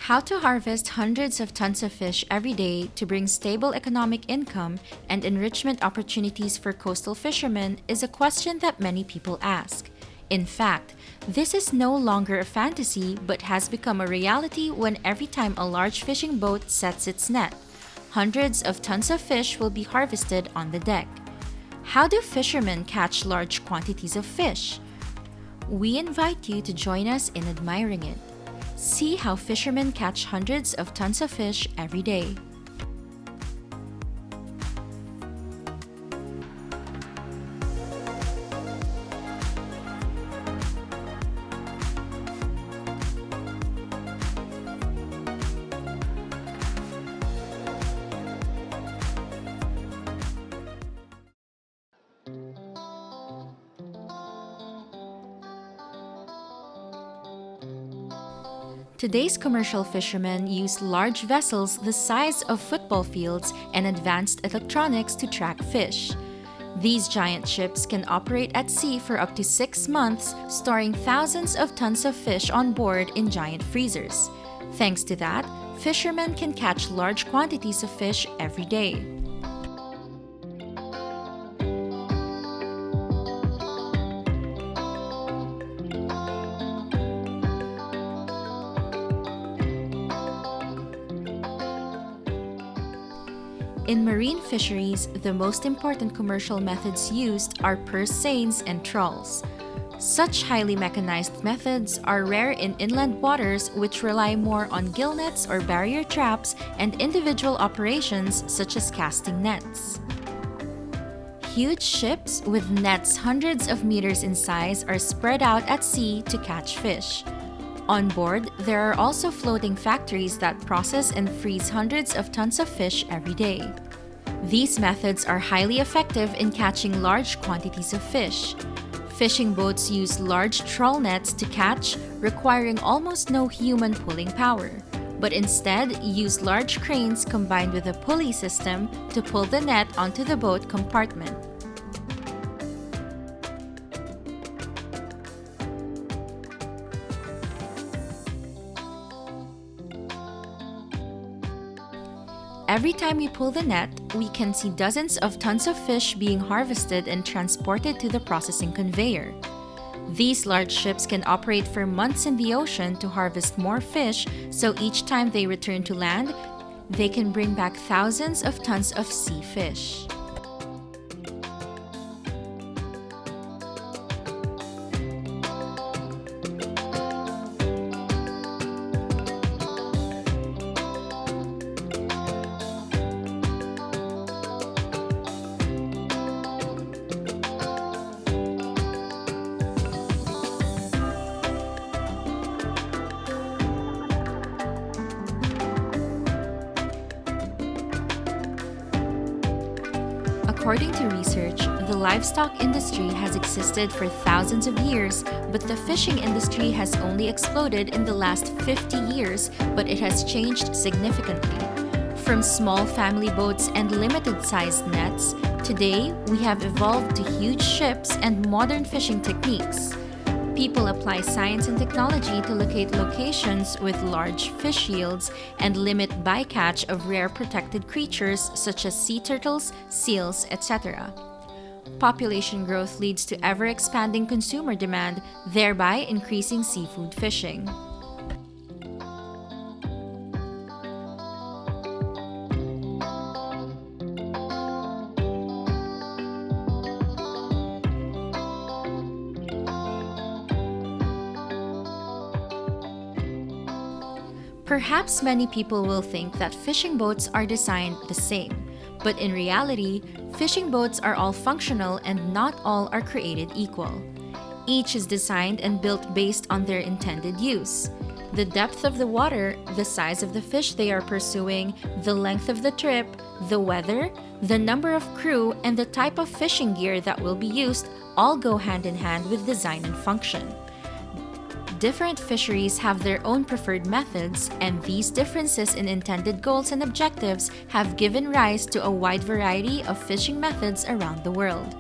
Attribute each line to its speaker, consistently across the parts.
Speaker 1: How to harvest hundreds of tons of fish every day to bring stable economic income and enrichment opportunities for coastal fishermen is a question that many people ask. In fact, this is no longer a fantasy but has become a reality when every time a large fishing boat sets its net, hundreds of tons of fish will be harvested on the deck. How do fishermen catch large quantities of fish? We invite you to join us in admiring it. See how fishermen catch hundreds of tons of fish every day. Today's commercial fishermen use large vessels the size of football fields and advanced electronics to track fish. These giant ships can operate at sea for up to 6 months, storing thousands of tons of fish on board in giant freezers. Thanks to that, fishermen can catch large quantities of fish every day. In marine fisheries, the most important commercial methods used are purse seines and trawls. Such highly mechanized methods are rare in inland waters which rely more on gillnets or barrier traps and individual operations such as casting nets. Huge ships with nets hundreds of meters in size are spread out at sea to catch fish. On board, there are also floating factories that process and freeze hundreds of tons of fish every day. These methods are highly effective in catching large quantities of fish. Fishing boats use large trawl nets to catch, requiring almost no human pulling power, but instead use large cranes combined with a pulley system to pull the net onto the boat compartment. Every time we pull the net, we can see dozens of tons of fish being harvested and transported to the processing conveyor. These large ships can operate for months in the ocean to harvest more fish, so each time they return to land, they can bring back thousands of tons of sea fish. According to research, the livestock industry has existed for thousands of years, but the fishing industry has only exploded in the last 50 years, but it has changed significantly. From small family boats and limited-sized nets, today we have evolved to huge ships and modern fishing techniques. People apply science and technology to locate locations with large fish yields and limit bycatch of rare protected creatures such as sea turtles, seals, etc. Population growth leads to ever-expanding consumer demand, thereby increasing seafood fishing. Perhaps many people will think that fishing boats are designed the same, but in reality, fishing boats are all functional and not all are created equal. Each is designed and built based on their intended use. The depth of the water, the size of the fish they are pursuing, the length of the trip, the weather, the number of crew, and the type of fishing gear that will be used all go hand in hand with design and function. Different fisheries have their own preferred methods, and these differences in intended goals and objectives have given rise to a wide variety of fishing methods around the world.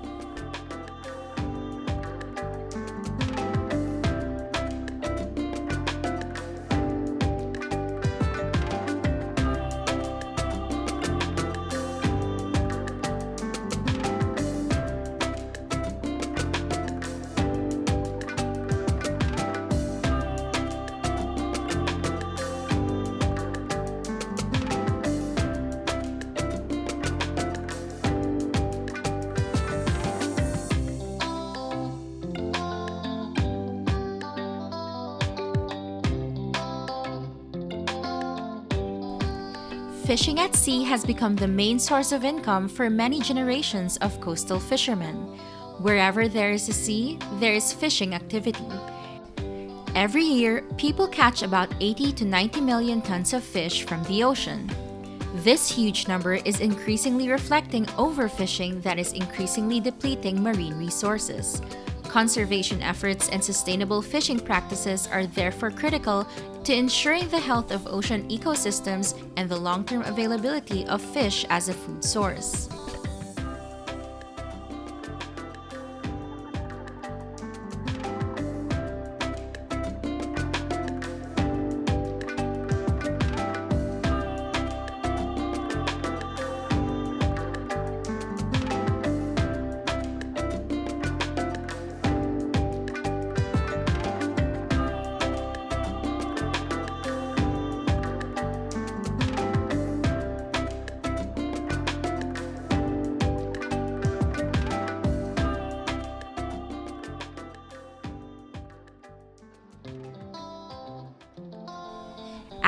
Speaker 1: Fishing at sea has become the main source of income for many generations of coastal fishermen. Wherever there is a sea, there is fishing activity. Every year, people catch about 80 to 90 million tons of fish from the ocean. This huge number is increasingly reflecting overfishing that is increasingly depleting marine resources. Conservation efforts and sustainable fishing practices are therefore critical to ensuring the health of ocean ecosystems and the long-term availability of fish as a food source.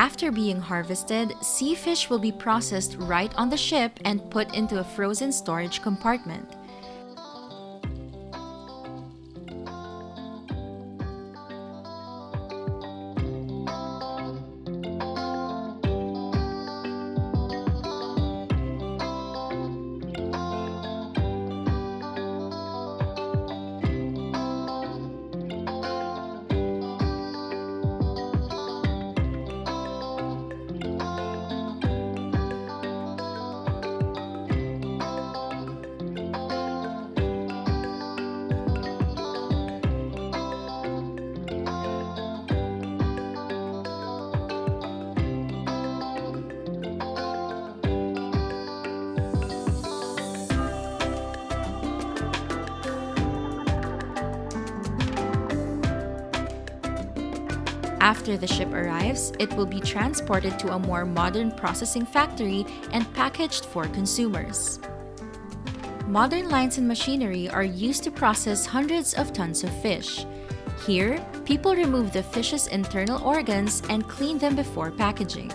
Speaker 1: After being harvested, sea fish will be processed right on the ship and put into a frozen storage compartment. After the ship arrives, it will be transported to a more modern processing factory and packaged for consumers. Modern lines and machinery are used to process hundreds of tons of fish. Here, people remove the fish's internal organs and clean them before packaging.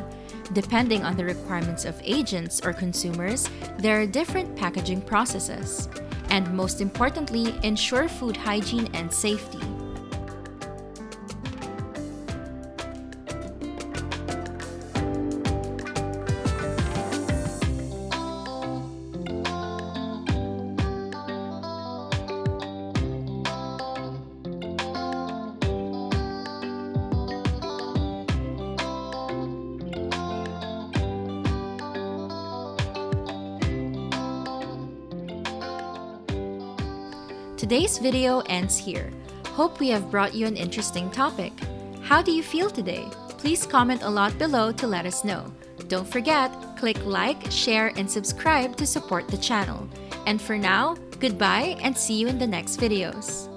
Speaker 1: Depending on the requirements of agents or consumers, there are different packaging processes. And most importantly, ensure food hygiene and safety. Today's video ends here. Hope we have brought you an interesting topic. How do you feel today? Please comment a lot below to let us know. Don't forget, click like, share, and subscribe to support the channel. And for now, goodbye and see you in the next videos.